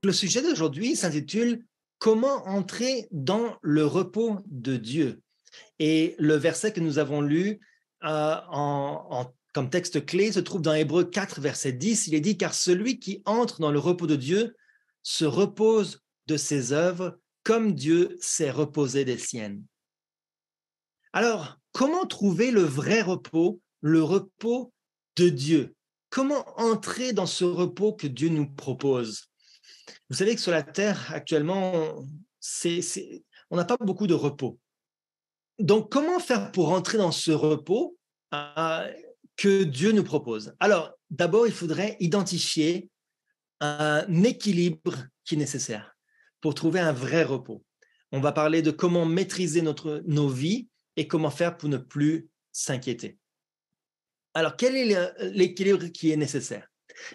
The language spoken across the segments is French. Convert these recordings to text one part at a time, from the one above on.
Le sujet d'aujourd'hui s'intitule Comment entrer dans le repos de Dieu. Et le verset que nous avons lu comme texte clé se trouve dans Hébreux 4, verset 10. Il est dit, car celui qui entre dans le repos de Dieu se repose de ses œuvres comme Dieu s'est reposé des siennes. Alors, comment trouver le vrai repos, le repos de Dieu? Comment entrer dans ce repos que Dieu nous propose? Vous savez que sur la Terre, actuellement, on n'a pas beaucoup de repos. Donc, comment faire pour entrer dans ce repos que Dieu nous propose? Alors, d'abord, il faudrait identifier un équilibre qui est nécessaire pour trouver un vrai repos. On va parler de comment maîtriser nos vies et comment faire pour ne plus s'inquiéter. Alors, quel est l'équilibre qui est nécessaire?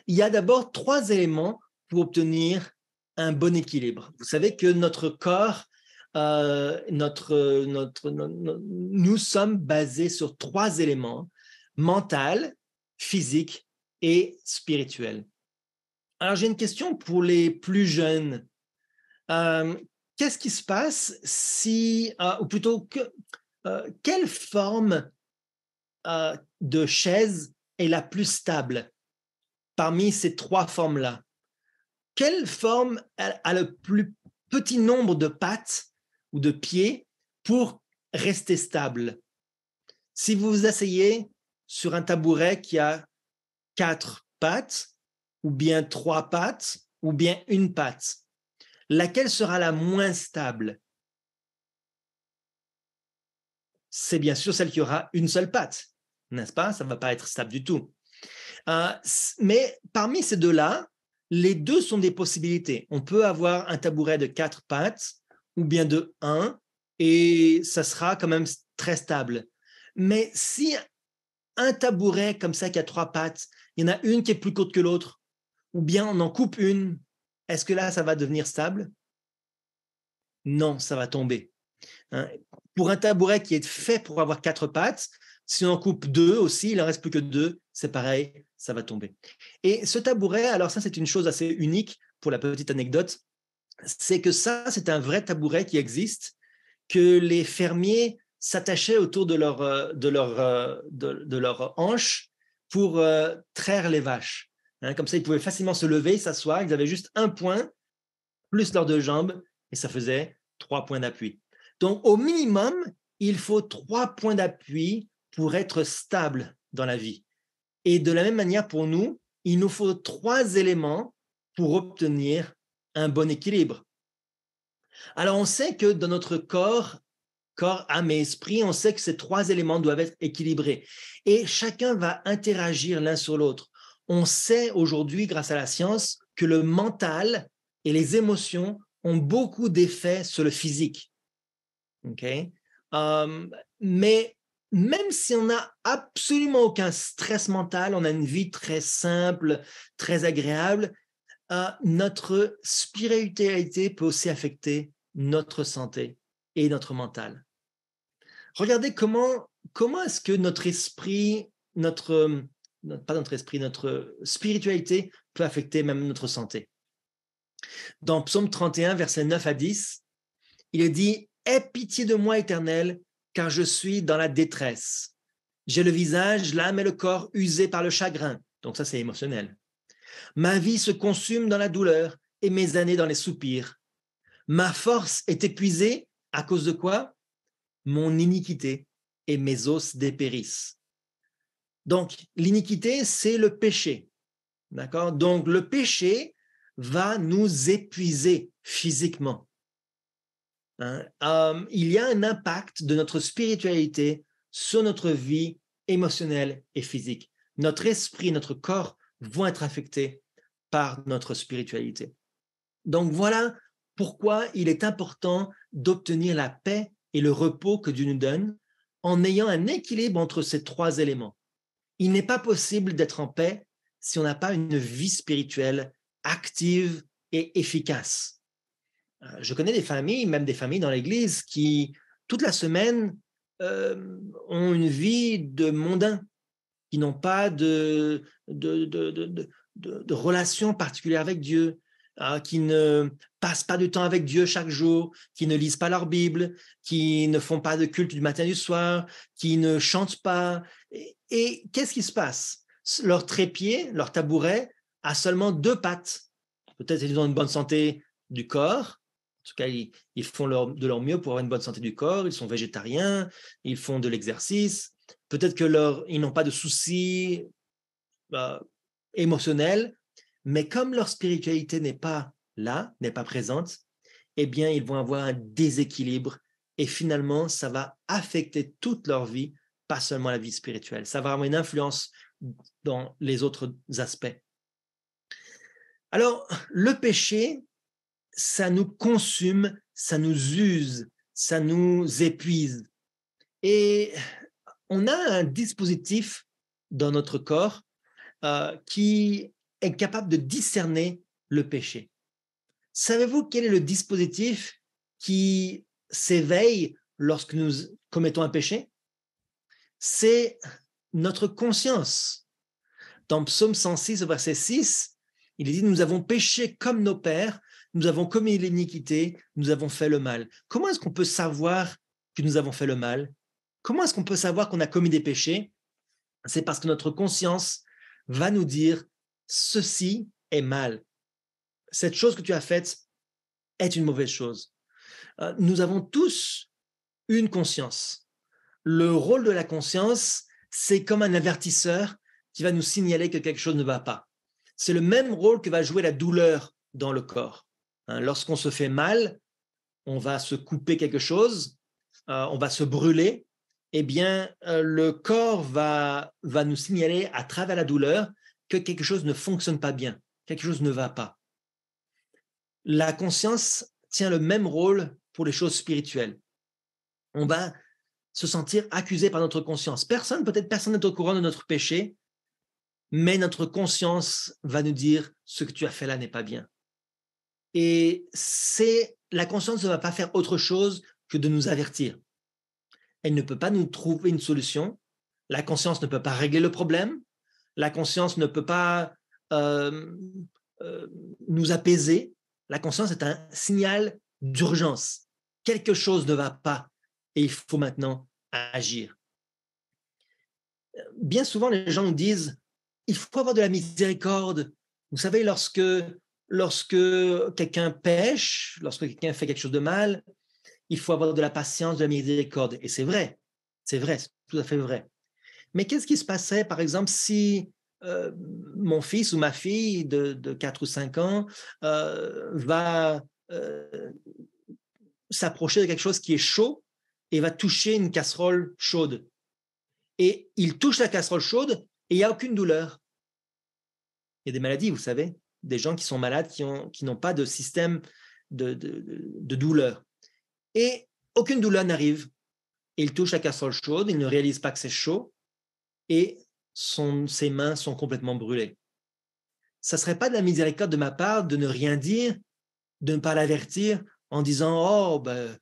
Il y a d'abord 3 éléments pour obtenir un bon équilibre. Vous savez que notre corps, nous sommes basés sur 3 éléments, mental, physique et spirituel. Alors, j'ai une question pour les plus jeunes. Qu'est-ce qui se passe ou plutôt, quelle forme de chaise est la plus stable parmi ces 3 formes-là? Quelle forme a le plus petit nombre de pattes ou de pieds pour rester stable? Si vous vous asseyez sur un tabouret qui a 4 pattes, ou bien 3 pattes, ou bien 1 patte, laquelle sera la moins stable? C'est bien sûr celle qui aura une seule patte, n'est-ce pas? Ça ne va pas être stable du tout. Mais parmi ces deux-là, les deux sont des possibilités. On peut avoir un tabouret de 4 pattes ou bien de 1 et ça sera quand même très stable. Mais si un tabouret comme ça qui a 3 pattes, il y en a une qui est plus courte que l'autre, ou bien on en coupe une, est-ce que là, ça va devenir stable? Non, ça va tomber. Pour un tabouret qui est fait pour avoir 4 pattes, si on en coupe 2 aussi, il n'en reste plus que 2, c'est pareil, ça va tomber. Et ce tabouret, alors ça c'est une chose assez unique pour la petite anecdote, c'est que ça c'est un vrai tabouret qui existe, que les fermiers s'attachaient autour de leur hanche pour traire les vaches. Comme ça, ils pouvaient facilement se lever, s'asseoir, ils avaient juste un point, plus leurs 2 jambes, et ça faisait 3 points d'appui. Donc, au minimum, il faut 3 points d'appui pour être stable dans la vie. Et de la même manière, pour nous, il nous faut 3 éléments pour obtenir un bon équilibre. Alors, on sait que dans notre corps, âme et esprit, on sait que ces 3 éléments doivent être équilibrés. Et chacun va interagir l'un sur l'autre. On sait aujourd'hui, grâce à la science, que le mental et les émotions ont beaucoup d'effets sur le physique. Okay? Mais même si on n'a absolument aucun stress mental, on a une vie très simple, très agréable, notre spiritualité peut aussi affecter notre santé et notre mental. Regardez comment est-ce que notre esprit, notre spiritualité peut affecter même notre santé. Dans Psaume 31, versets 9 à 10, il est dit « Aie pitié de moi, Éternel, car je suis dans la détresse. J'ai le visage, l'âme et le corps usés par le chagrin. » Donc ça, c'est émotionnel. « Ma vie se consume dans la douleur et mes années dans les soupirs. Ma force est épuisée à cause de quoi? Mon iniquité et mes os dépérissent. » Donc, l'iniquité, c'est le péché. D'accord? Donc, le péché va nous épuiser physiquement. Il y a un impact de notre spiritualité sur notre vie émotionnelle et physique. Notre esprit, notre corps vont être affectés par notre spiritualité. Donc voilà pourquoi il est important d'obtenir la paix et le repos que Dieu nous donne en ayant un équilibre entre ces 3 éléments. Il n'est pas possible d'être en paix si on n'a pas une vie spirituelle active et efficace. Je connais des familles, même des familles dans l'Église, qui, toute la semaine, ont une vie de mondain, qui n'ont pas de relation particulière avec Dieu. qui ne passent pas du temps avec Dieu chaque jour, qui ne lisent pas leur Bible, qui ne font pas de culte du matin et du soir, qui ne chantent pas. Et qu'est-ce qui se passe? Leur trépied, leur tabouret a seulement 2 pattes. Peut-être qu'ils ont une bonne santé du corps. En tout cas, ils font de leur mieux pour avoir une bonne santé du corps. Ils sont végétariens, ils font de l'exercice. Peut-être qu'ils n'ont pas de soucis émotionnels, mais comme leur spiritualité n'est pas là, n'est pas présente, eh bien, ils vont avoir un déséquilibre et finalement, ça va affecter toute leur vie, pas seulement la vie spirituelle. Ça va avoir une influence dans les autres aspects. Alors, le péché, ça nous consume, ça nous use, ça nous épuise. Et on a un dispositif dans notre corps qui est capable de discerner le péché. Savez-vous quel est le dispositif qui s'éveille lorsque nous commettons un péché? C'est notre conscience. Dans Psaume 106, au verset 6, il est dit « Nous avons péché comme nos pères, nous avons commis l'iniquité, nous avons fait le mal. » Comment est-ce qu'on peut savoir que nous avons fait le mal? Comment est-ce qu'on peut savoir qu'on a commis des péchés? C'est parce que notre conscience va nous dire « Ceci est mal. Cette chose que tu as faite est une mauvaise chose. » Nous avons tous une conscience. Le rôle de la conscience, c'est comme un avertisseur qui va nous signaler que quelque chose ne va pas. C'est le même rôle que va jouer la douleur dans le corps. Lorsqu'on se fait mal, on va se couper quelque chose, on va se brûler, eh bien, le corps va nous signaler à travers la douleur que quelque chose ne fonctionne pas bien, quelque chose ne va pas. La conscience tient le même rôle pour les choses spirituelles. On va se sentir accusé par notre conscience. Peut-être personne n'est au courant de notre péché, mais notre conscience va nous dire ce que tu as fait là n'est pas bien. Et la conscience ne va pas faire autre chose que de nous avertir. Elle ne peut pas nous trouver une solution. La conscience ne peut pas régler le problème. La conscience ne peut pas nous apaiser. La conscience est un signal d'urgence. Quelque chose ne va pas et il faut maintenant agir. Bien souvent, les gens nous disent il faut avoir de la miséricorde. Vous savez, lorsque quelqu'un pêche, lorsque quelqu'un fait quelque chose de mal, il faut avoir de la patience, de la miséricorde. Et c'est c'est tout à fait vrai. Mais qu'est-ce qui se passerait, par exemple, si mon fils ou ma fille de 4 ou 5 ans va s'approcher de quelque chose qui est chaud et va toucher une casserole chaude. Et il touche la casserole chaude et il n'y a aucune douleur. Il y a des maladies, vous savez, des gens qui sont malades, qui n'ont pas de système de douleur. Et aucune douleur n'arrive. Il touche la casserole chaude, il ne réalise pas que c'est chaud et ses mains sont complètement brûlées. Ça ne serait pas de la miséricorde de ma part de ne rien dire, de ne pas l'avertir en disant « Oh, ben,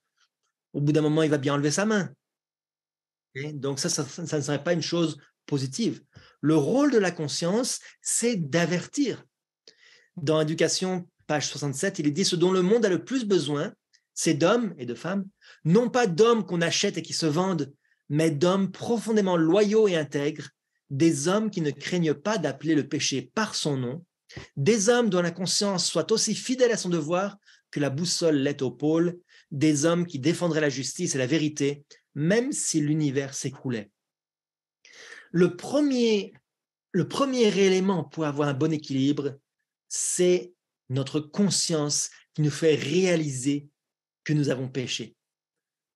au bout d'un moment, il va bien enlever sa main. » Okay? Donc ça ne serait pas une chose positive. Le rôle de la conscience, c'est d'avertir. Dans Éducation, page 67, il est dit « Ce dont le monde a le plus besoin, c'est d'hommes et de femmes, non pas d'hommes qu'on achète et qui se vendent, mais d'hommes profondément loyaux et intègres, des hommes qui ne craignent pas d'appeler le péché par son nom, des hommes dont la conscience soit aussi fidèle à son devoir que la boussole l'est au pôle, des hommes qui défendraient la justice et la vérité, même si l'univers s'écroulait. » Le premier élément pour avoir un bon équilibre, c'est notre conscience qui nous fait réaliser que nous avons péché.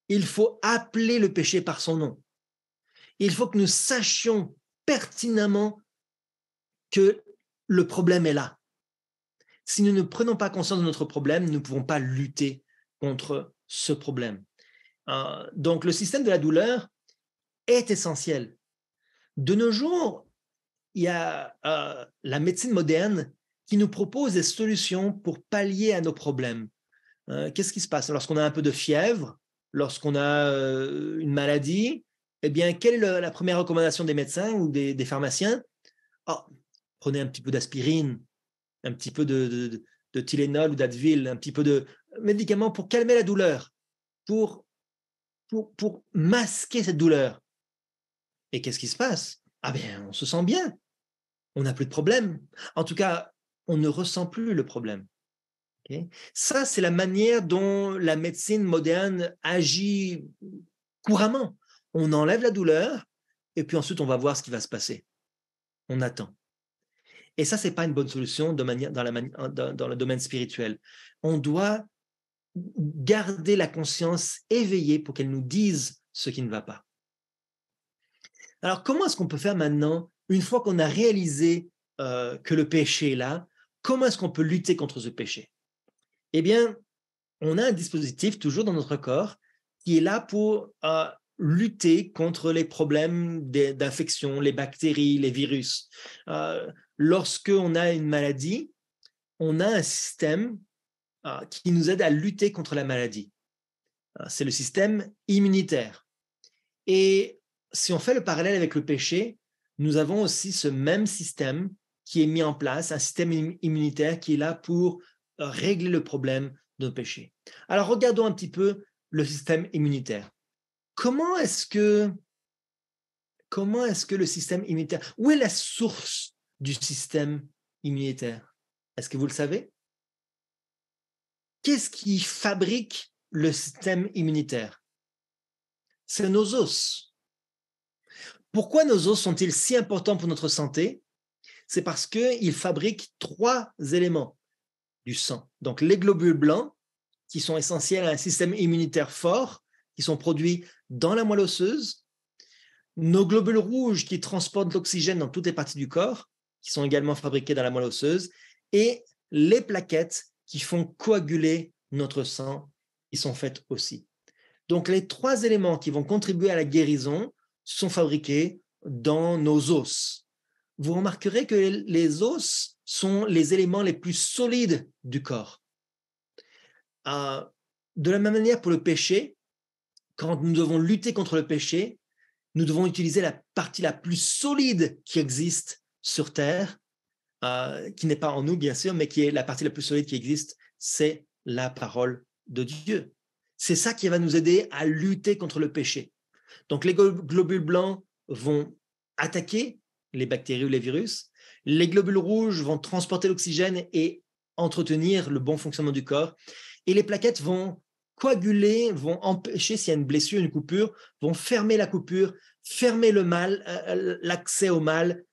Il faut appeler le péché par son nom. Il faut que nous sachions pertinemment que le problème est là. Si nous ne prenons pas conscience de notre problème, nous ne pouvons pas lutter contre ce problème. Donc, le système de la douleur est essentiel. De nos jours, il y a la médecine moderne qui nous propose des solutions pour pallier à nos problèmes. Qu'est-ce qui se passe lorsqu'on a un peu de fièvre, lorsqu'on a une maladie? Eh bien, quelle est la première recommandation des médecins ou des pharmaciens? Prenez un petit peu d'aspirine, un petit peu de de Tylenol ou d'Advil, un petit peu de médicaments pour calmer la douleur, pour masquer cette douleur. Et qu'est-ce qui se passe? Ah bien, on se sent bien, on n'a plus de problème. En tout cas, on ne ressent plus le problème. Okay? Ça, c'est la manière dont la médecine moderne agit couramment. On enlève la douleur et puis ensuite, on va voir ce qui va se passer. On attend. Et ça, ce n'est pas une bonne solution dans le domaine spirituel. On doit garder la conscience éveillée pour qu'elle nous dise ce qui ne va pas. Alors, comment est-ce qu'on peut faire maintenant, une fois qu'on a réalisé que le péché est là, comment est-ce qu'on peut lutter contre ce péché? Eh bien, on a un dispositif toujours dans notre corps qui est là pour lutter contre les problèmes d'infection, les bactéries, les virus. Lorsqu'on a une maladie, on a un système qui nous aide à lutter contre la maladie. C'est le système immunitaire. Et si on fait le parallèle avec le péché, nous avons aussi ce même système qui est mis en place, un système immunitaire qui est là pour régler le problème de nos péchés. Alors, regardons un petit peu le système immunitaire. Comment est-ce que le système immunitaire, où est la source du système immunitaire? Est-ce que vous le savez? Qu'est-ce qui fabrique le système immunitaire? C'est nos os. Pourquoi nos os sont-ils si importants pour notre santé? C'est parce qu'ils fabriquent 3 éléments du sang. Donc, les globules blancs, qui sont essentiels à un système immunitaire fort, qui sont produits dans la moelle osseuse, nos globules rouges qui transportent l'oxygène dans toutes les parties du corps, qui sont également fabriqués dans la moelle osseuse, et les plaquettes qui font coaguler notre sang, qui sont faites aussi. Donc, les 3 éléments qui vont contribuer à la guérison sont fabriqués dans nos os. Vous remarquerez que les os sont les éléments les plus solides du corps. De la même manière pour le péché, quand nous devons lutter contre le péché, nous devons utiliser la partie la plus solide qui existe sur Terre, qui n'est pas en nous bien sûr, mais qui est la partie la plus solide qui existe, c'est la parole de Dieu. C'est ça qui va nous aider à lutter contre le péché. Donc les globules blancs vont attaquer les bactéries ou les virus, les globules rouges vont transporter l'oxygène et entretenir le bon fonctionnement du corps, et les plaquettes vont coaguler, vont empêcher, s'il y a une blessure, une coupure, vont fermer la coupure, fermer le mal, l'accès au mal,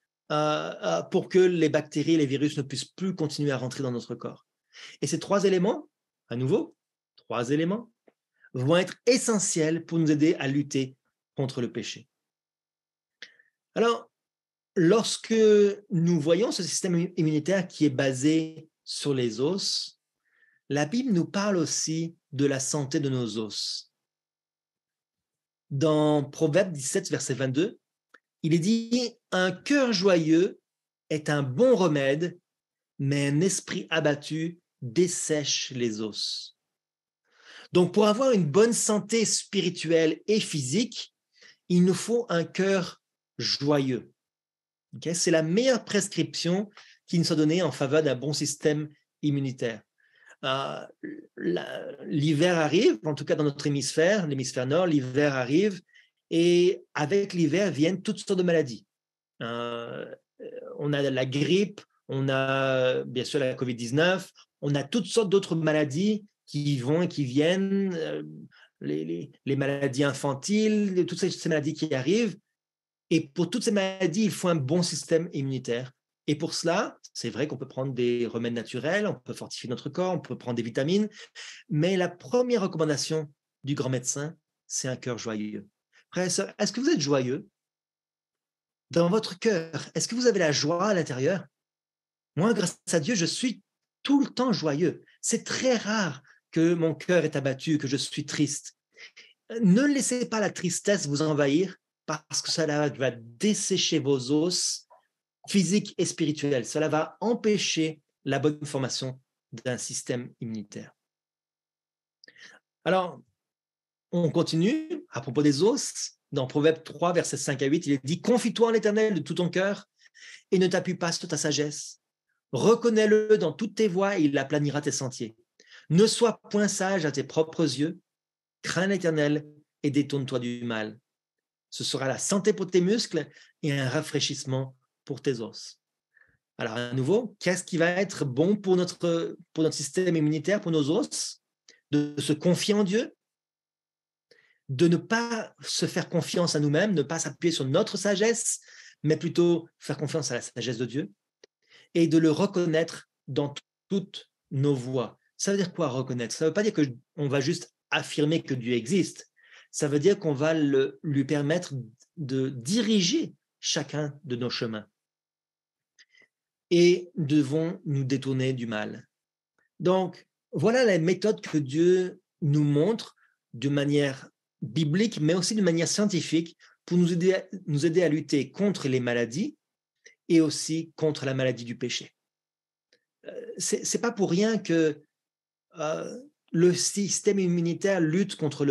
pour que les bactéries et les virus ne puissent plus continuer à rentrer dans notre corps. Et ces 3 éléments, à nouveau, 3 éléments, vont être essentiels pour nous aider à lutter contre le péché. Alors, lorsque nous voyons ce système immunitaire qui est basé sur les os, la Bible nous parle aussi de la santé de nos os. Dans Proverbe 17, verset 22, il est dit « Un cœur joyeux est un bon remède, mais un esprit abattu dessèche les os. » Donc, pour avoir une bonne santé spirituelle et physique, il nous faut un cœur joyeux. Okay? C'est la meilleure prescription qui nous soit donnée en faveur d'un bon système immunitaire. L'hiver arrive, en tout cas dans notre hémisphère, l'hémisphère nord, l'hiver arrive, et avec l'hiver viennent toutes sortes de maladies. On a la grippe, on a bien sûr la COVID-19, on a toutes sortes d'autres maladies qui vont et qui viennent, les maladies infantiles, toutes ces maladies qui arrivent. Et pour toutes ces maladies, il faut un bon système immunitaire. Et pour cela, c'est vrai qu'on peut prendre des remèdes naturels, on peut fortifier notre corps, on peut prendre des vitamines, mais la première recommandation du grand médecin, c'est un cœur joyeux. Frères et sœurs, est-ce que vous êtes joyeux? Dans votre cœur, est-ce que vous avez la joie à l'intérieur? Moi, grâce à Dieu, je suis tout le temps joyeux. C'est très rare que mon cœur est abattu, que je suis triste. Ne laissez pas la tristesse vous envahir, parce que cela va dessécher vos os physiques et spirituels. Cela va empêcher la bonne formation d'un système immunitaire. Alors, on continue à propos des os. Dans Proverbe 3, versets 5 à 8, il est dit « Confie-toi en l'Éternel de tout ton cœur et ne t'appuie pas sur ta sagesse. Reconnais-le dans toutes tes voies et il aplanira tes sentiers. Ne sois point sage à tes propres yeux, crains l'Éternel et détourne-toi du mal. Ce sera la santé pour tes muscles et un rafraîchissement pour tes os. Alors à nouveau, qu'est-ce qui va être bon pour notre système immunitaire, pour nos os? De se confier en Dieu, de ne pas se faire confiance à nous-mêmes, ne pas s'appuyer sur notre sagesse, mais plutôt faire confiance à la sagesse de Dieu, et de le reconnaître dans toutes nos voies. Ça veut dire quoi reconnaître? Ça ne veut pas dire qu'on va juste affirmer que Dieu existe. Ça veut dire qu'on va lui permettre de diriger chacun de nos chemins. Et devons nous détourner du mal. Donc, voilà les méthodes que Dieu nous montre de manière biblique, mais aussi de manière scientifique, pour nous aider à lutter contre les maladies et aussi contre la maladie du péché. C'est pas pour rien que le système immunitaire lutte contre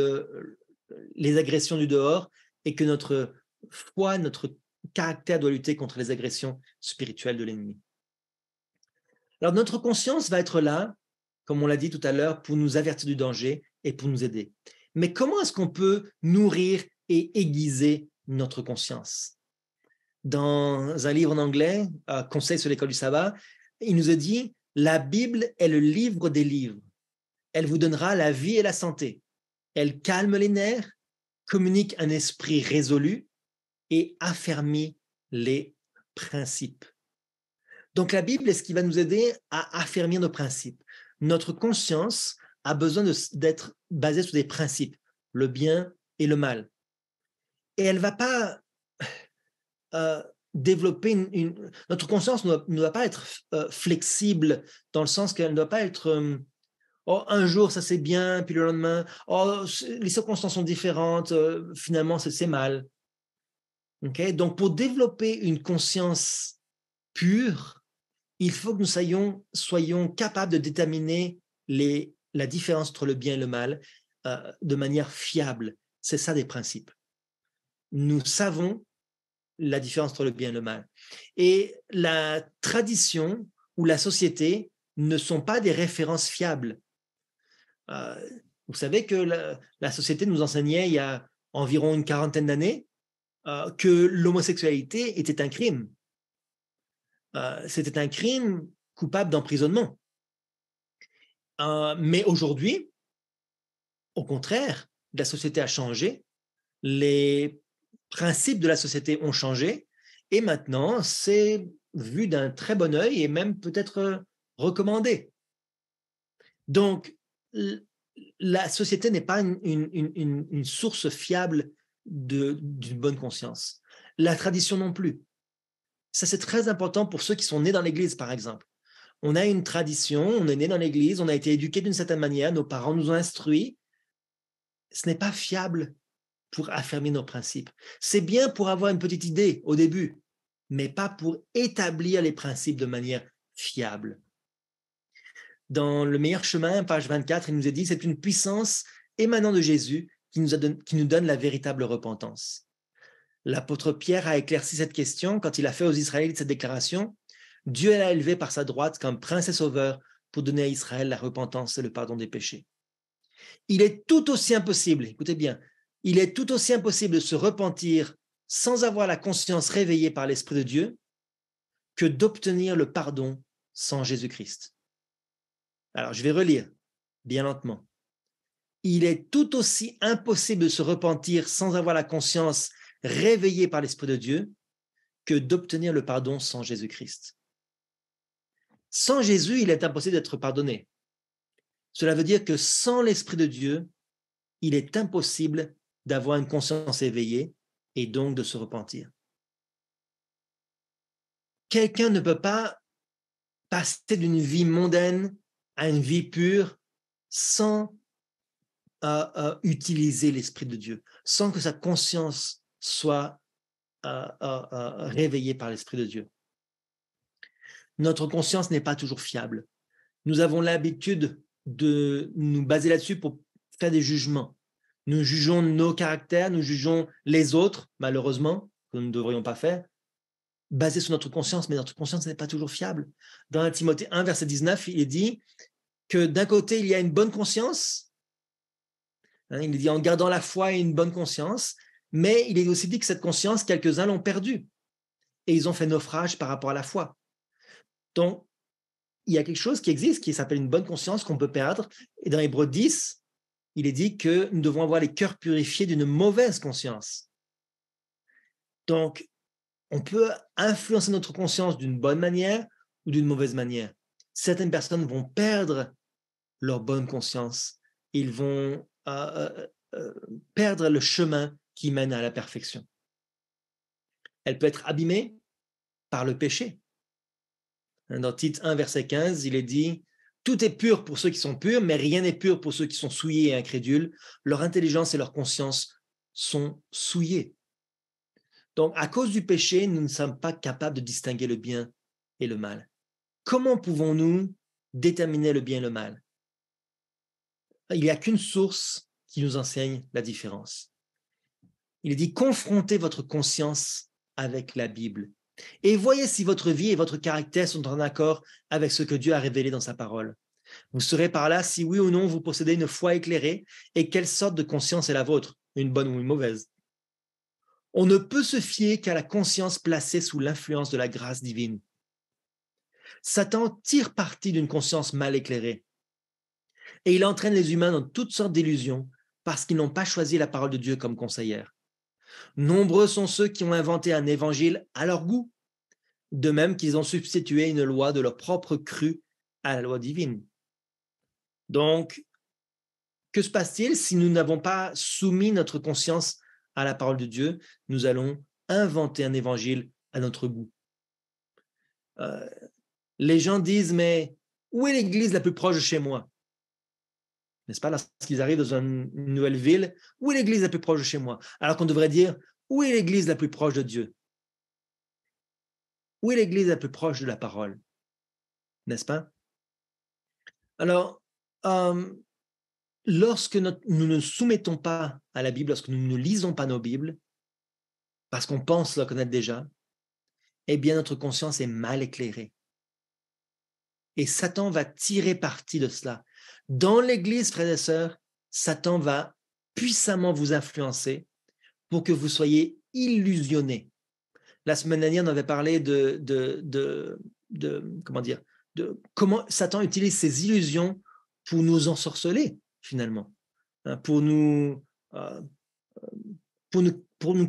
les agressions du dehors et que notre foi, notre caractère doit lutter contre les agressions spirituelles de l'ennemi. Alors, notre conscience va être là, comme on l'a dit tout à l'heure, pour nous avertir du danger et pour nous aider. Mais comment est-ce qu'on peut nourrir et aiguiser notre conscience? Dans un livre en anglais, Conseil sur l'école du sabbat, il nous a dit « La Bible est le livre des livres. Elle vous donnera la vie et la santé. Elle calme les nerfs, communique un esprit résolu et affermit les principes. » Donc la Bible est ce qui va nous aider à affermir nos principes. Notre conscience a besoin d'être basée sur des principes, le bien et le mal. Et elle ne va pas développer notre conscience ne doit pas être flexible dans le sens qu'elle ne doit pas être oh, un jour ça c'est bien, puis le lendemain, oh, les circonstances sont différentes, finalement c'est mal. Okay? Donc pour développer une conscience pure, il faut que nous soyons capables de déterminer la différence entre le bien et le mal de manière fiable. C'est ça des principes. Nous savons la différence entre le bien et le mal. Et la tradition ou la société ne sont pas des références fiables. Vous savez que la société nous enseignait il y a environ une quarantaine d'années que l'homosexualité était un crime. C'était un crime coupable d'emprisonnement. Mais aujourd'hui, au contraire, la société a changé, les principes de la société ont changé, et maintenant, c'est vu d'un très bon œil et même peut-être recommandé. Donc, la société n'est pas une source fiable d'une bonne conscience. La tradition non plus. Ça, c'est très important pour ceux qui sont nés dans l'Église, par exemple. On a une tradition, on est né dans l'Église, on a été éduqué d'une certaine manière, nos parents nous ont instruits. Ce n'est pas fiable pour affermir nos principes. C'est bien pour avoir une petite idée au début, mais pas pour établir les principes de manière fiable. Dans Le meilleur chemin, page 24, il nous est dit, c'est une puissance émanant de Jésus qui nous donne la véritable repentance. L'apôtre Pierre a éclairci cette question quand il a fait aux Israélites cette déclaration. Dieu l'a élevé par sa droite comme prince et sauveur pour donner à Israël la repentance et le pardon des péchés. Il est tout aussi impossible, écoutez bien, il est tout aussi impossible de se repentir sans avoir la conscience réveillée par l'Esprit de Dieu que d'obtenir le pardon sans Jésus-Christ. Alors, je vais relire bien lentement. Il est tout aussi impossible de se repentir sans avoir la conscience réveillée par l'Esprit de Dieu que d'obtenir le pardon sans Jésus-Christ. Sans Jésus, il est impossible d'être pardonné. Cela veut dire que sans l'Esprit de Dieu, il est impossible d'avoir une conscience éveillée et donc de se repentir. Quelqu'un ne peut pas passer d'une vie mondaine à une vie pure sans utiliser l'Esprit de Dieu, sans que sa conscience soit réveillée par l'Esprit de Dieu. Notre conscience n'est pas toujours fiable. Nous avons l'habitude de nous baser là-dessus pour faire des jugements. Nous jugeons nos caractères, nous jugeons les autres, malheureusement, que nous ne devrions pas faire. basé sur notre conscience, mais notre conscience n'est pas toujours fiable. Dans 1 Timothée 1, verset 19, il est dit que d'un côté, il y a une bonne conscience, il est dit en gardant la foi et une bonne conscience, mais il est aussi dit que cette conscience, quelques-uns l'ont perdue et ils ont fait naufrage par rapport à la foi. Donc, il y a quelque chose qui existe qui s'appelle une bonne conscience qu'on peut perdre. Et dans Hébreux 10, il est dit que nous devons avoir les cœurs purifiés d'une mauvaise conscience. Donc, on peut influencer notre conscience d'une bonne manière ou d'une mauvaise manière. Certaines personnes vont perdre leur bonne conscience. Ils vont perdre le chemin qui mène à la perfection. Elle peut être abîmée par le péché. Dans Tite 1, verset 15, il est dit « Tout est pur pour ceux qui sont purs, mais rien n'est pur pour ceux qui sont souillés et incrédules. Leur intelligence et leur conscience sont souillées. » Donc, à cause du péché, nous ne sommes pas capables de distinguer le bien et le mal. Comment pouvons-nous déterminer le bien et le mal? Il n'y a qu'une source qui nous enseigne la différence. Il est dit « Confrontez votre conscience avec la Bible et voyez si votre vie et votre caractère sont en accord avec ce que Dieu a révélé dans sa parole. Vous saurez par là si oui ou non vous possédez une foi éclairée et quelle sorte de conscience est la vôtre, une bonne ou une mauvaise. On ne peut se fier qu'à la conscience placée sous l'influence de la grâce divine. Satan tire parti d'une conscience mal éclairée et il entraîne les humains dans toutes sortes d'illusions parce qu'ils n'ont pas choisi la parole de Dieu comme conseillère. Nombreux sont ceux qui ont inventé un évangile à leur goût, de même qu'ils ont substitué une loi de leur propre cru à la loi divine. Donc, que se passe-t-il si nous n'avons pas soumis notre conscience à la parole de Dieu? Nous allons inventer un évangile à notre goût. Les gens disent, mais où est l'église la plus proche de chez moi? N'est-ce pas, lorsqu'ils arrivent dans une nouvelle ville, où est l'église la plus proche de chez moi? Alors qu'on devrait dire, où est l'église la plus proche de Dieu? Où est l'église la plus proche de la parole? N'est-ce pas? Alors, lorsque nous ne soumettons pas à la Bible, lorsque nous ne lisons pas nos Bibles, parce qu'on pense la connaître déjà, eh bien notre conscience est mal éclairée. Et Satan va tirer parti de cela. Dans l'Église, frères et sœurs, Satan va puissamment vous influencer pour que vous soyez illusionnés. La semaine dernière, on avait parlé de comment Satan utilise ses illusions pour nous ensorceler, finalement, pour nous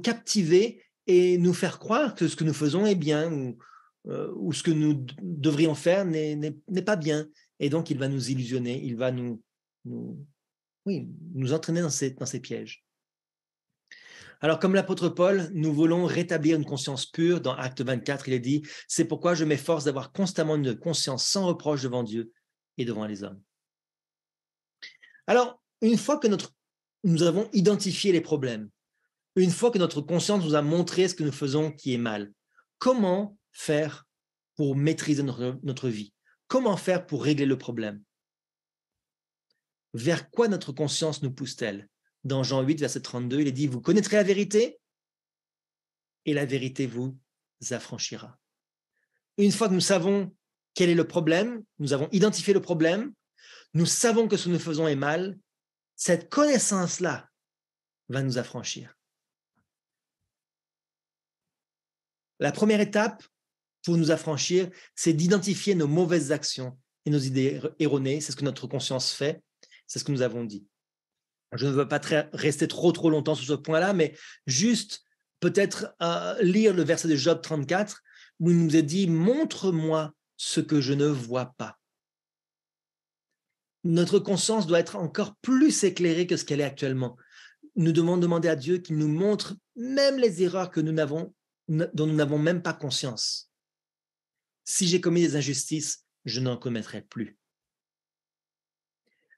captiver et nous faire croire que ce que nous faisons est bien ou ce que nous devrions faire n'est pas bien. Et donc, il va nous illusionner, il va nous entraîner dans ces pièges. Alors, comme l'apôtre Paul, nous voulons rétablir une conscience pure. Dans Acte 24, il est dit « C'est pourquoi je m'efforce d'avoir constamment une conscience sans reproche devant Dieu et devant les hommes. » Alors, une fois que nous avons identifié les problèmes, une fois que notre conscience nous a montré ce que nous faisons qui est mal, comment faire pour maîtriser notre vie? Comment faire pour régler le problème? Vers quoi notre conscience nous pousse-t-elle? Dans Jean 8, verset 32, il est dit « Vous connaîtrez la vérité et la vérité vous affranchira. » Une fois que nous savons quel est le problème, nous avons identifié le problème, nous savons que ce que nous faisons est mal, cette connaissance-là va nous affranchir. La première étape pour nous affranchir, c'est d'identifier nos mauvaises actions et nos idées erronées. C'est ce que notre conscience fait, c'est ce que nous avons dit. Je ne veux pas rester trop longtemps sur ce point-là, mais juste peut-être lire le verset de Job 34, où il nous est dit « Montre-moi ce que je ne vois pas ». Notre conscience doit être encore plus éclairée que ce qu'elle est actuellement. Nous devons demander à Dieu qu'il nous montre même les erreurs que dont nous n'avons même pas conscience. Si j'ai commis des injustices, je n'en commettrai plus.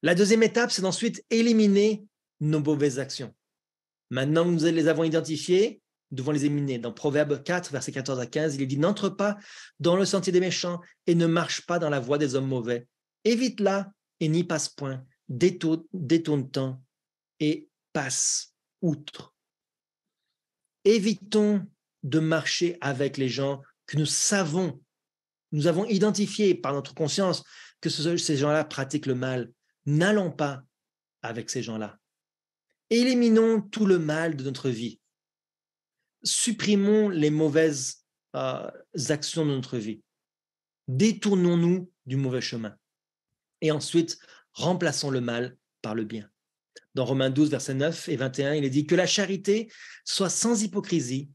La deuxième étape, c'est d'ensuite éliminer nos mauvaises actions. Maintenant que nous les avons identifiées, nous devons les éliminer. Dans Proverbe 4, versets 14 à 15, il est dit « N'entre pas dans le sentier des méchants et ne marche pas dans la voie des hommes mauvais. Évite-la et n'y passe point. Détourne-t'en et passe outre. » Évitons de marcher avec les gens que nous avons identifié par notre conscience que ces gens-là pratiquent le mal, n'allons pas avec ces gens-là. Éliminons tout le mal de notre vie. Supprimons les mauvaises actions de notre vie. Détournons-nous du mauvais chemin. Et ensuite, remplaçons le mal par le bien. Dans Romains 12, versets 9 et 21, il est dit que la charité soit sans hypocrisie,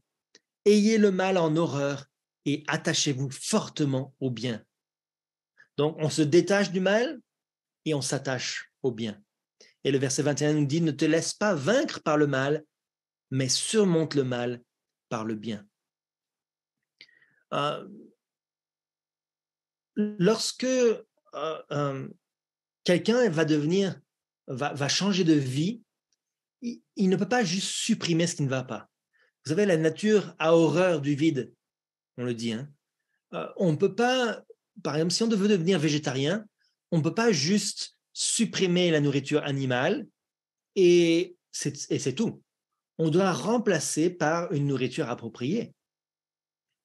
ayez le mal en horreur et attachez-vous fortement au bien. Donc, on se détache du mal et on s'attache au bien. Et le verset 21 nous dit, ne te laisse pas vaincre par le mal, mais surmonte le mal par le bien. Lorsque quelqu'un va changer de vie, il ne peut pas juste supprimer ce qui ne va pas. Vous savez, la nature a horreur du vide, on le dit. On ne peut pas, par exemple, si on veut devenir végétarien, on ne peut pas juste supprimer la nourriture animale et c'est tout. On doit remplacer par une nourriture appropriée.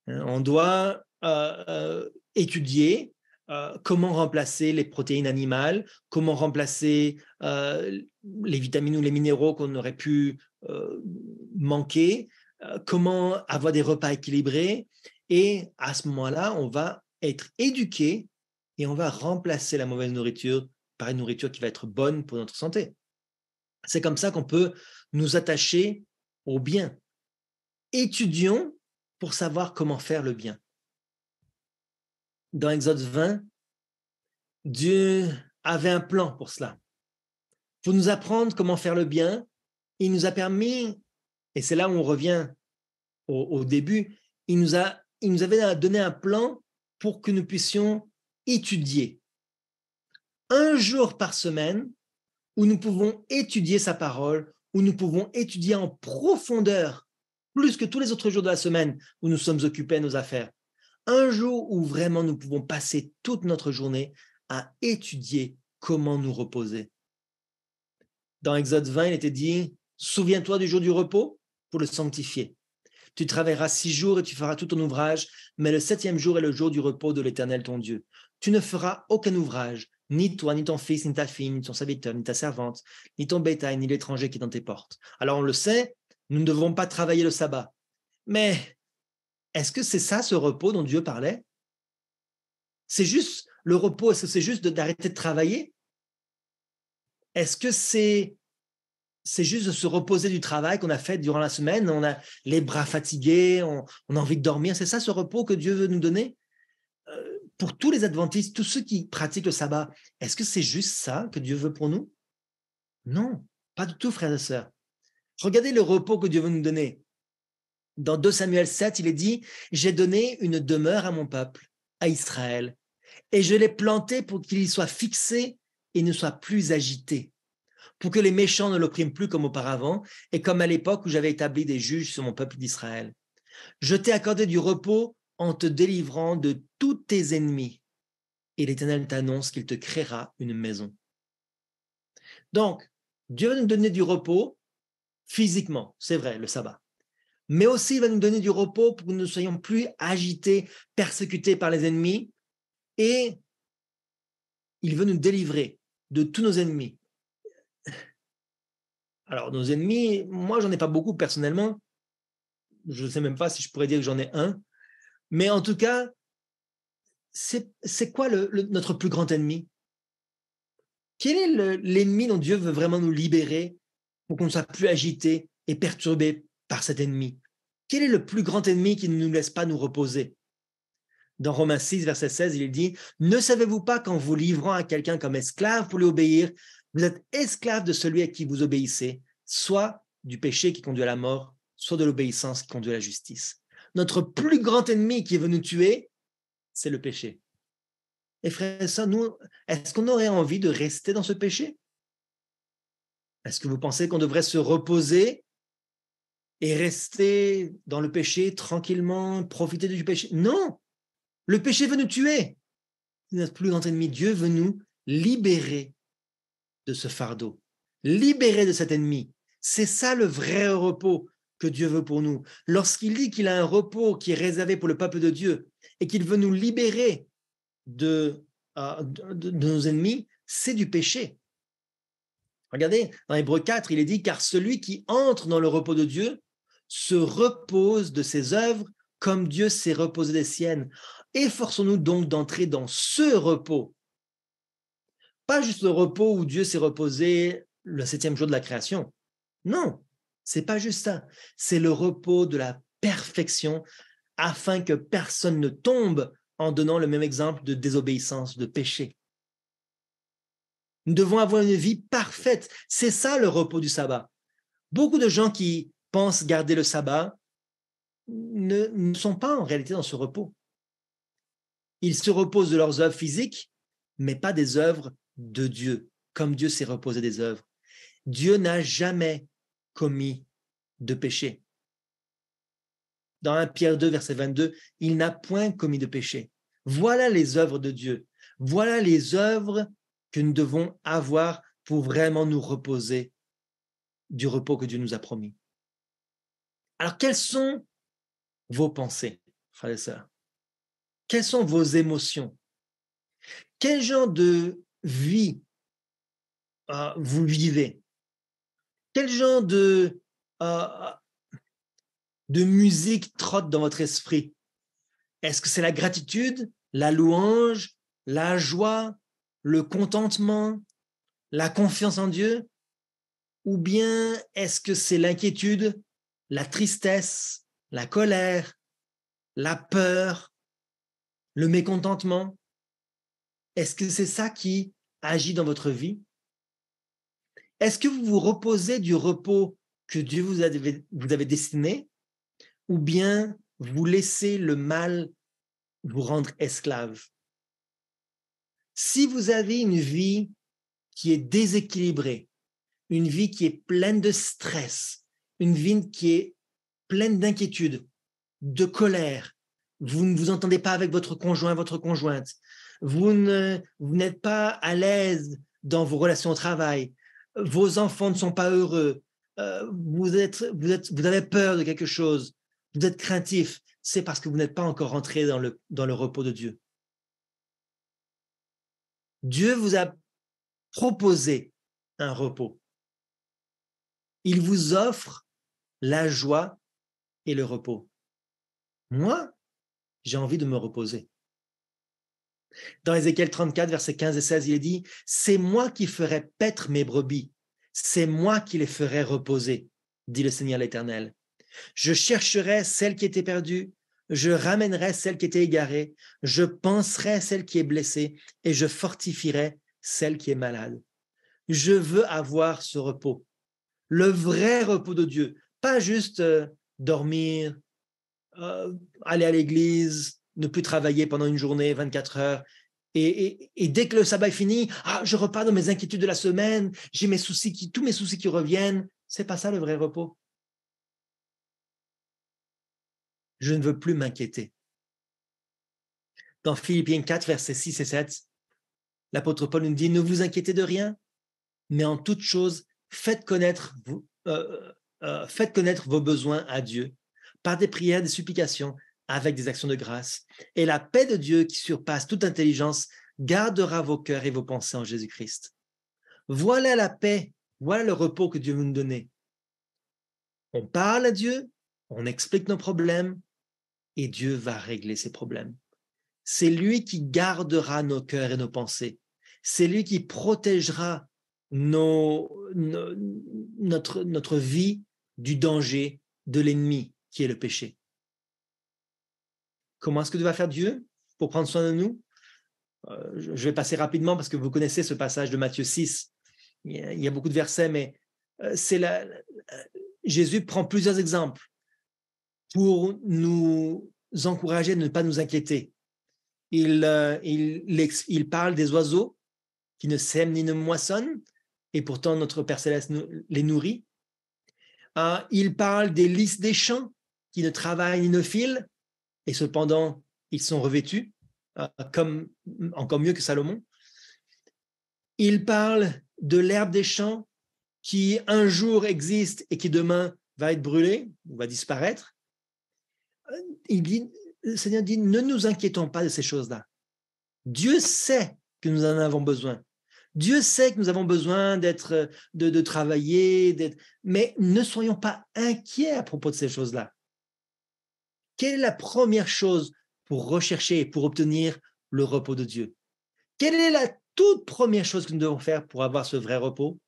On doit étudier comment remplacer les protéines animales, comment remplacer les vitamines ou les minéraux qu'on aurait pu manquer, comment avoir des repas équilibrés. Et à ce moment-là, on va être éduqué et on va remplacer la mauvaise nourriture par une nourriture qui va être bonne pour notre santé. C'est comme ça qu'on peut nous attacher au bien. Étudions pour savoir comment faire le bien. Dans Exode 20, Dieu avait un plan pour cela. Pour nous apprendre comment faire le bien, il nous a permis, et c'est là où on revient au début, il nous avait donné un plan pour que nous puissions étudier. Un jour par semaine, où nous pouvons étudier sa parole, où nous pouvons étudier en profondeur, plus que tous les autres jours de la semaine où nous sommes occupés à nos affaires. Un jour où vraiment nous pouvons passer toute notre journée à étudier comment nous reposer. Dans Exode 20, il était dit, souviens-toi du jour du repos pour le sanctifier. Tu travailleras 6 jours et tu feras tout ton ouvrage, mais le 7e jour est le jour du repos de l'Éternel ton Dieu. Tu ne feras aucun ouvrage, ni toi, ni ton fils, ni ta fille, ni ton serviteur, ni ta servante, ni ton bétail, ni l'étranger qui est dans tes portes. Alors on le sait, nous ne devons pas travailler le sabbat. Mais est-ce que c'est ça ce repos dont Dieu parlait? C'est juste le repos, est-ce que c'est juste d'arrêter de travailler? Est-ce que c'est juste de se reposer du travail qu'on a fait durant la semaine? On a les bras fatigués, on a envie de dormir. C'est ça ce repos que Dieu veut nous donner? Pour tous les adventistes, tous ceux qui pratiquent le sabbat, est-ce que c'est juste ça que Dieu veut pour nous? Non, pas du tout, frères et sœurs. Regardez le repos que Dieu veut nous donner. Dans 2 Samuel 7, il est dit, j'ai donné une demeure à mon peuple, à Israël, et je l'ai planté pour qu'il y soit fixé et ne soit plus agité, pour que les méchants ne l'oppriment plus comme auparavant, et comme à l'époque où j'avais établi des juges sur mon peuple d'Israël. Je t'ai accordé du repos en te délivrant de tous tes ennemis, et l'Éternel t'annonce qu'il te créera une maison. Donc, Dieu va nous donner du repos physiquement, c'est vrai, le sabbat. Mais aussi, il va nous donner du repos pour que nous ne soyons plus agités, persécutés par les ennemis, et il veut nous délivrer de tous nos ennemis. Alors, nos ennemis, moi, j'en ai pas beaucoup personnellement. Je ne sais même pas si je pourrais dire que j'en ai un. Mais en tout cas, c'est quoi notre plus grand ennemi? Quel est l'ennemi dont Dieu veut vraiment nous libérer pour qu'on ne soit plus agité et perturbé par cet ennemi? Quel est le plus grand ennemi qui ne nous laisse pas nous reposer? Dans Romains 6, verset 16, il est dit « Ne savez-vous pas qu'en vous livrant à quelqu'un comme esclave pour lui obéir, vous êtes esclave de celui à qui vous obéissez, soit du péché qui conduit à la mort, soit de l'obéissance qui conduit à la justice. » Notre plus grand ennemi qui veut nous tuer, c'est le péché. Et frère, ça, nous, est-ce qu'on aurait envie de rester dans ce péché? Est-ce que vous pensez qu'on devrait se reposer et rester dans le péché tranquillement, profiter du péché? Non! Le péché veut nous tuer. Notre plus grand ennemi, Dieu, veut nous libérer de ce fardeau, libérer de cet ennemi. C'est ça le vrai repos que Dieu veut pour nous. Lorsqu'il dit qu'il a un repos qui est réservé pour le peuple de Dieu et qu'il veut nous libérer de nos ennemis, c'est du péché. Regardez, dans Hébreux 4, il est dit « Car celui qui entre dans le repos de Dieu se repose de ses œuvres comme Dieu s'est reposé des siennes. Efforçons-nous donc d'entrer dans ce repos. » Pas juste le repos où Dieu s'est reposé le 7e jour de la création. Non, c'est pas juste ça. C'est le repos de la perfection afin que personne ne tombe en donnant le même exemple de désobéissance, de péché. Nous devons avoir une vie parfaite. C'est ça le repos du sabbat. Beaucoup de gens qui pensent garder le sabbat ne sont pas en réalité dans ce repos. Ils se reposent de leurs œuvres physiques, mais pas des œuvres de Dieu, comme Dieu s'est reposé des œuvres. Dieu n'a jamais commis de péché. Dans 1 Pierre 2, verset 22, il n'a point commis de péché. Voilà les œuvres de Dieu. Voilà les œuvres que nous devons avoir pour vraiment nous reposer du repos que Dieu nous a promis. Alors, quelles sont vos pensées, frères et sœurs? Quelles sont vos émotions? Quel genre de vie vous vivez? Quel genre de musique trotte dans votre esprit? Est-ce que c'est la gratitude, la louange, la joie, le contentement, la confiance en Dieu? Ou bien est-ce que c'est l'inquiétude, la tristesse, la colère, la peur, le mécontentement? Est-ce que c'est ça qui agit dans votre vie? Est-ce que vous vous reposez du repos que Dieu vous avez destiné, ou bien vous laissez le mal vous rendre esclave? Si vous avez une vie qui est déséquilibrée, une vie qui est pleine de stress, une vie qui est pleine d'inquiétude, de colère, vous ne vous entendez pas avec votre conjoint, votre conjointe, vous n'êtes pas à l'aise dans vos relations au travail, vos enfants ne sont pas heureux, vous avez peur de quelque chose, vous êtes craintif, c'est parce que vous n'êtes pas encore rentré dans le repos de Dieu. Dieu vous a proposé un repos. Il vous offre la joie et le repos. Moi, j'ai envie de me reposer. Dans Ézéchiel 34, versets 15 et 16, il est dit « C'est moi qui ferai paître mes brebis, c'est moi qui les ferai reposer, dit le Seigneur l'Éternel. Je chercherai celle qui était perdue, je ramènerai celle qui était égarée, je panserai celle qui est blessée et je fortifierai celle qui est malade. » Je veux avoir ce repos, le vrai repos de Dieu, pas juste dormir, aller à l'église, ne plus travailler pendant une journée, 24 heures, et dès que le sabbat est fini, je repars dans mes inquiétudes de la semaine, j'ai tous mes soucis qui reviennent. C'est pas ça le vrai repos. Je ne veux plus m'inquiéter. Dans Philippiens 4, versets 6 et 7, l'apôtre Paul nous dit « Ne vous inquiétez de rien, mais en toute chose, faites connaître vos besoins à Dieu par des prières, des supplications, avec des actions de grâce. Et la paix de Dieu qui surpasse toute intelligence gardera vos cœurs et vos pensées en Jésus-Christ. » Voilà la paix, voilà le repos que Dieu veut nous donner. On parle à Dieu, on explique nos problèmes et Dieu va régler ces problèmes. C'est lui qui gardera nos cœurs et nos pensées. C'est lui qui protégera notre vie du danger de l'ennemi qui est le péché. Comment est-ce que va faire Dieu pour prendre soin de nous? Je vais passer rapidement parce que vous connaissez ce passage de Matthieu 6. Il y a beaucoup de versets, mais Jésus prend plusieurs exemples pour nous encourager à ne pas nous inquiéter. Il parle des oiseaux qui ne sèment ni ne moissonnent, et pourtant notre Père Céleste les nourrit. Il parle des lys des champs qui ne travaillent ni ne filent, et cependant ils sont revêtus, comme encore mieux que Salomon. Il parle de l'herbe des champs qui un jour existe et qui demain va être brûlé, va disparaître. Le Seigneur dit, ne nous inquiétons pas de ces choses-là. Dieu sait que nous en avons besoin. Dieu sait que nous avons besoin de travailler, mais ne soyons pas inquiets à propos de ces choses-là. Quelle est la première chose pour rechercher et pour obtenir le repos de Dieu? Quelle est la toute première chose que nous devons faire pour avoir ce vrai repos?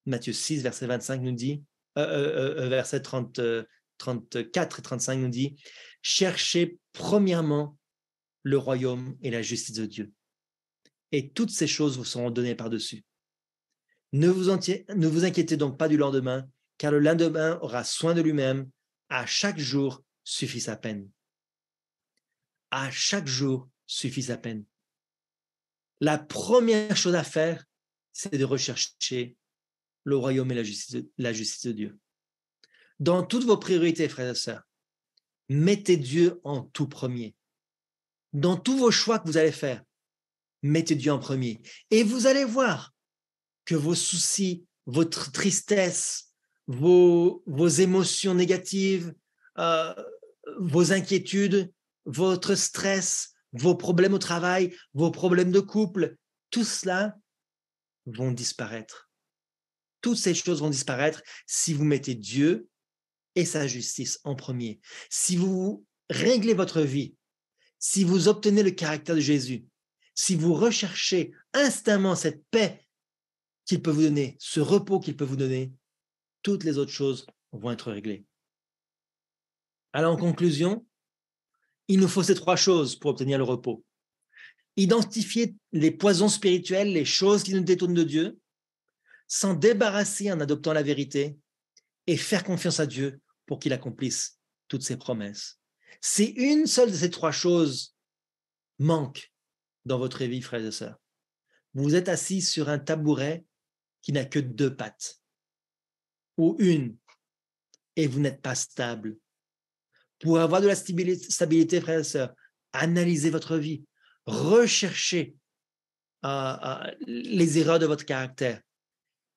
Matthieu 6, verset 25 nous dit, verset 34 et 35 nous dit, cherchez premièrement le royaume et la justice de Dieu. Et toutes ces choses vous seront données par-dessus. Ne vous inquiétez donc pas du lendemain, car le lendemain aura soin de lui-même. À chaque jour suffit sa peine. À chaque jour suffit sa peine. La première chose à faire, c'est de rechercher le royaume et la justice de Dieu. Dans toutes vos priorités, frères et sœurs, mettez Dieu en tout premier. Dans tous vos choix que vous allez faire, mettez Dieu en premier. Et vous allez voir que vos soucis, votre tristesse, vos émotions négatives, vos inquiétudes, votre stress, vos problèmes au travail, vos problèmes de couple, tout cela vont disparaître. Toutes ces choses vont disparaître si vous mettez Dieu et sa justice en premier. Si vous réglez votre vie, si vous obtenez le caractère de Jésus, si vous recherchez instamment cette paix qu'il peut vous donner, ce repos qu'il peut vous donner, toutes les autres choses vont être réglées. Alors en conclusion, il nous faut ces trois choses pour obtenir le repos. Identifier les poisons spirituels, les choses qui nous détournent de Dieu, s'en débarrasser en adoptant la vérité et faire confiance à Dieu pour qu'il accomplisse toutes ses promesses. Si une seule de ces trois choses manque dans votre vie, frères et sœurs, vous êtes assis sur un tabouret qui n'a que deux pattes ou une et vous n'êtes pas stable. Pour avoir de la stabilité, frères et sœurs, analysez votre vie, recherchez les erreurs de votre caractère,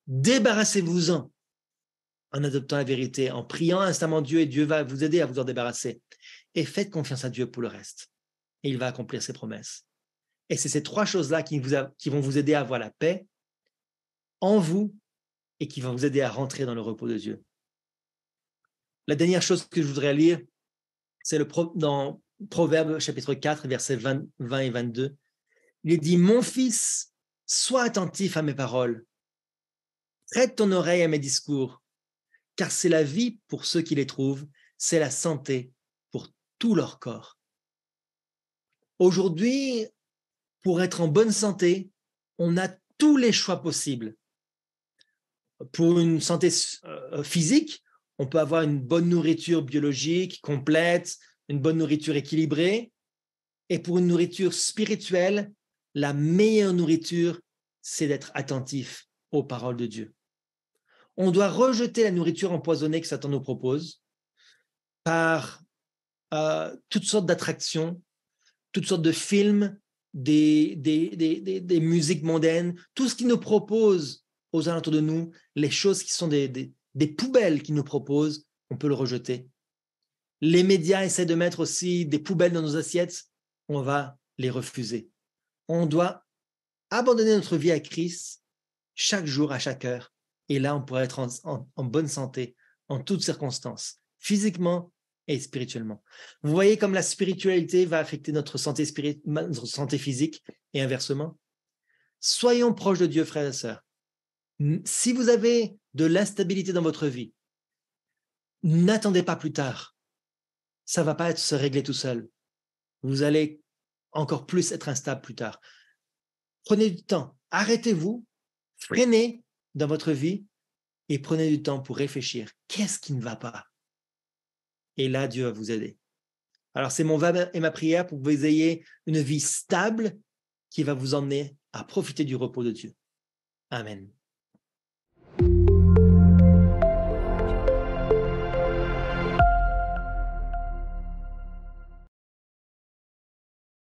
débarrassez-vous-en en adoptant la vérité, en priant instamment Dieu, et Dieu va vous aider à vous en débarrasser. Et faites confiance à Dieu pour le reste. Et il va accomplir ses promesses. Et c'est ces trois choses-là qui vont vous aider à avoir la paix en vous et qui vont vous aider à rentrer dans le repos de Dieu. La dernière chose que je voudrais lire, c'est dans Proverbes chapitre 4, versets 20 et 22. Il est dit, « Mon fils, sois attentif à mes paroles. Prête ton oreille à mes discours, car c'est la vie pour ceux qui les trouvent, c'est la santé pour tout leur corps. » Aujourd'hui, pour être en bonne santé, on a tous les choix possibles. Pour une santé physique, on peut avoir une bonne nourriture biologique complète, une bonne nourriture équilibrée. Et pour une nourriture spirituelle, la meilleure nourriture, c'est d'être attentif aux paroles de Dieu. On doit rejeter la nourriture empoisonnée que Satan nous propose par toutes sortes d'attractions, toutes sortes de films, des musiques mondaines, tout ce qui nous propose aux alentours de nous, les choses qui sont des poubelles qu'ils nous proposent, on peut le rejeter. Les médias essaient de mettre aussi des poubelles dans nos assiettes, on va les refuser. On doit abandonner notre vie à Christ chaque jour, à chaque heure, et là on pourrait être en bonne santé en toutes circonstances, physiquement et spirituellement. Vous voyez comme la spiritualité va affecter notre santé physique et inversement. Soyons proches de Dieu, frères et sœurs. Si vous avez de l'instabilité dans votre vie, n'attendez pas plus tard. Ça ne va pas se régler tout seul. Vous allez encore plus être instable plus tard. Prenez du temps, arrêtez-vous, freinez dans votre vie et prenez du temps pour réfléchir. Qu'est-ce qui ne va pas? Et là, Dieu va vous aider. Alors, c'est mon vœu et ma prière pour que vous ayez une vie stable qui va vous emmener à profiter du repos de Dieu. Amen.